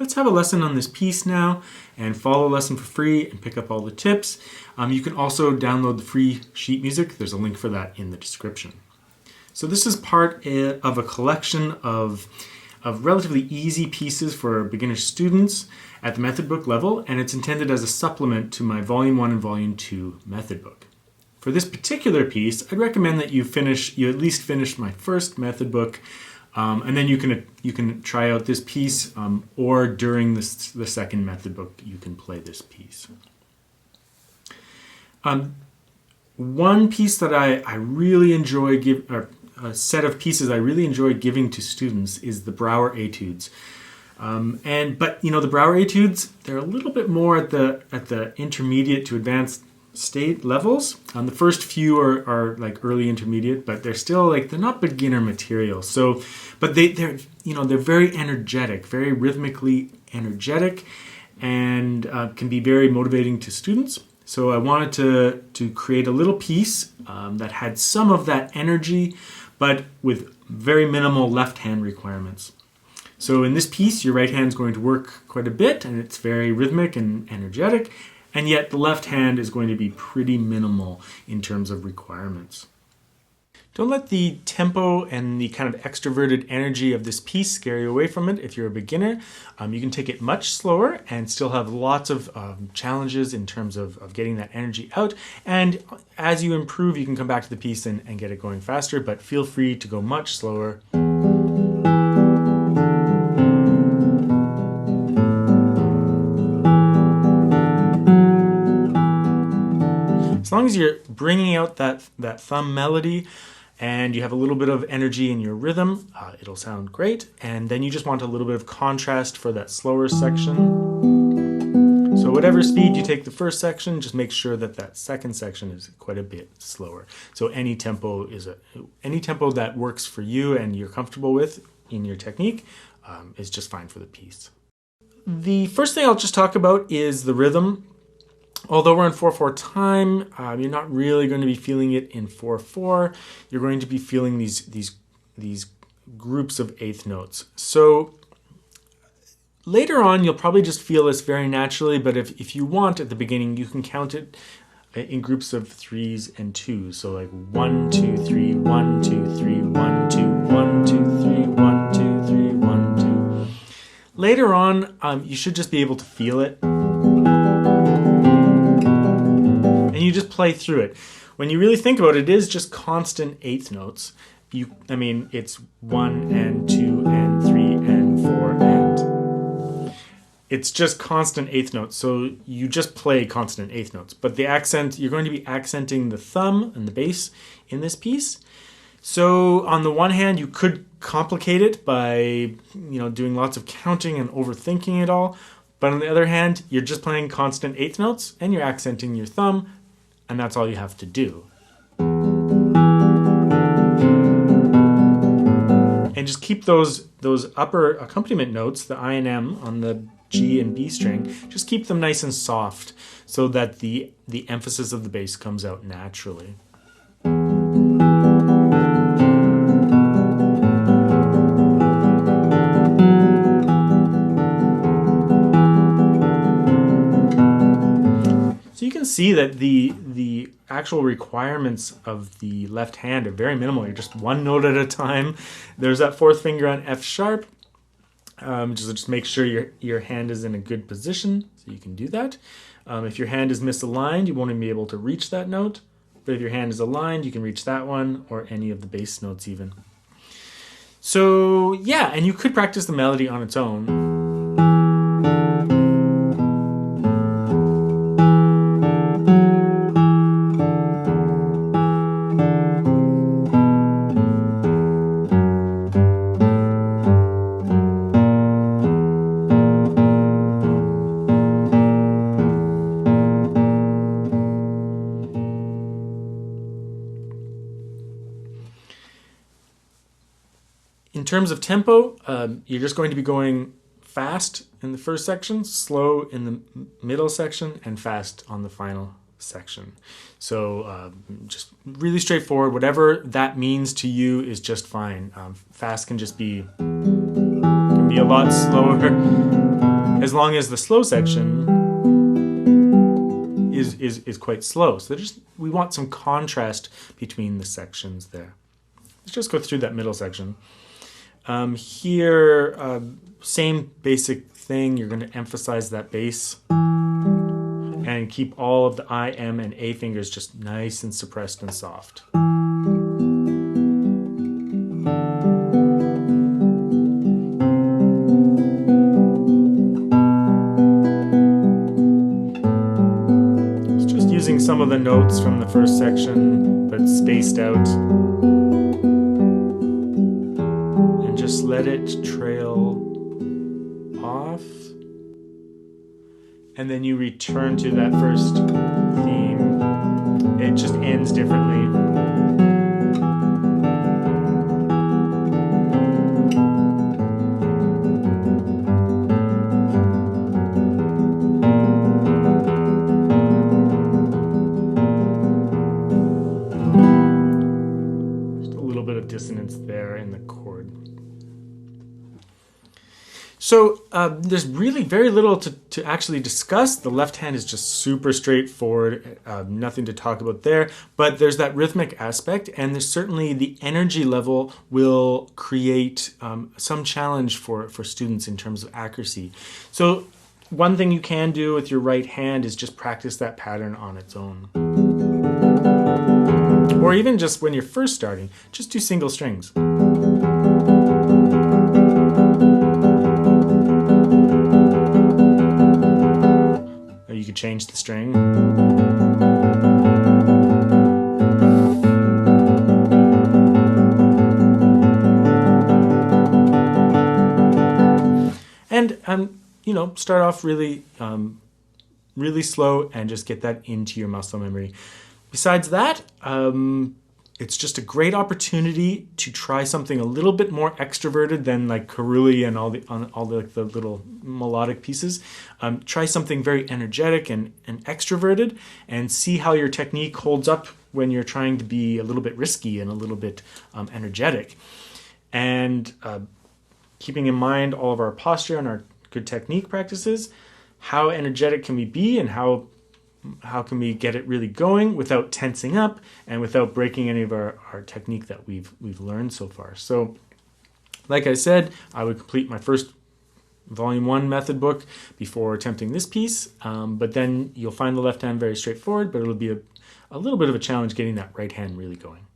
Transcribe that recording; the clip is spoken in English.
let's have a lesson on this piece now and follow a lesson for free and pick up all the tips. You can also download the free sheet music. There's a link for that in the description. So this is part of a collection of relatively easy pieces for beginner students at the method book level, and it's intended as a supplement to my Volume 1 and Volume 2 method book. For this particular piece, I'd recommend that you at least finish my first method book, and then you can try out this piece, or during the second method book, you can play this piece. One piece that I really enjoy a set of pieces I really enjoy giving to students is the Brouwer etudes. But the Brouwer etudes, they're a little bit more at the intermediate to advanced state levels. The first few are like early intermediate, but they're still they're not beginner material. So, but they're very energetic, very rhythmically energetic, and can be very motivating to students. So I wanted to create a little piece that had some of that energy, but with very minimal left hand requirements. So in this piece, your right hand is going to work quite a bit, and it's very rhythmic and energetic, and yet the left hand is going to be pretty minimal in terms of requirements. Don't let the tempo and the kind of extroverted energy of this piece scare you away from it if you're a beginner. You can take it much slower and still have lots of challenges in terms of getting that energy out. And as you improve, you can come back to the piece and get it going faster, but feel free to go much slower. As long as you're bringing out that thumb melody, and you have a little bit of energy in your rhythm, it'll sound great. And then you just want a little bit of contrast for that slower section. So whatever speed you take the first section, just make sure that second section is quite a bit slower. So any tempo that works for you and you're comfortable with in your technique is just fine for the piece. The first thing I'll just talk about is the rhythm. Although we're in 4/4 time, you're not really going to be feeling it in 4/4. You're going to be feeling these groups of eighth notes. So later on, you'll probably just feel this very naturally, but if you want at the beginning, you can count it in groups of 3s and 2s. So like 1, 2, 3, 1, 2, 3, 1, 2, 1, 2, 3, 1, 2, 3, 1, 2. Later on, you should just be able to feel it. And you just play through it. When you really think about it, it is just constant eighth notes. It's 1 and 2 and 3 and 4 and... It's just constant eighth notes, so you just play constant eighth notes. But the accent, you're going to be accenting the thumb and the bass in this piece. So on the one hand, you could complicate it by doing lots of counting and overthinking it all. But on the other hand, you're just playing constant eighth notes and you're accenting your thumb, and that's all you have to do. And just keep those upper accompaniment notes, the I and M on the G and B string, just keep them nice and soft so that the emphasis of the bass comes out naturally. So you can see that the actual requirements of the left hand are very minimal. You're just one note at a time. There's that fourth finger on F sharp. Just make sure your hand is in a good position, so you can do that. If your hand is misaligned, you won't even be able to reach that note. But if your hand is aligned, you can reach that one or any of the bass notes even. So yeah, and you could practice the melody on its own. In terms of tempo, you're just going to be going fast in the first section, slow in the middle section, and fast on the final section. So just really straightforward. Whatever that means to you is just fine. Fast can just be can be a lot slower, as long as the slow section is quite slow. So we want some contrast between the sections there. Let's just go through that middle section. Here, same basic thing. You're going to emphasize that bass and keep all of the I, M, and A fingers just nice and suppressed and soft. Using some of the notes from the first section, but spaced out. And just let it trail off. And then you return to that first theme. It just ends differently. Dissonance there in the chord. So there's really very little to actually discuss. The left hand is just super straightforward, nothing to talk about there, but there's that rhythmic aspect, and there's certainly the energy level will create some challenge for students in terms of accuracy. So one thing you can do with your right hand is just practice that pattern on its own. Or even just when you're first starting, just do single strings. Or you could change the string. And start off really slow and just get that into your muscle memory. Besides that, it's just a great opportunity to try something a little bit more extroverted than like Caruli and all the little melodic pieces. Try something very energetic and extroverted, and see how your technique holds up when you're trying to be a little bit risky and a little bit energetic. And keeping in mind all of our posture and our good technique practices, how energetic can we be, and how can we get it really going without tensing up and without breaking any of our technique that we've learned so far. So like I said, I would complete my first volume 1 method book before attempting this piece, but then you'll find the left hand very straightforward, but it'll be a little bit of a challenge getting that right hand really going.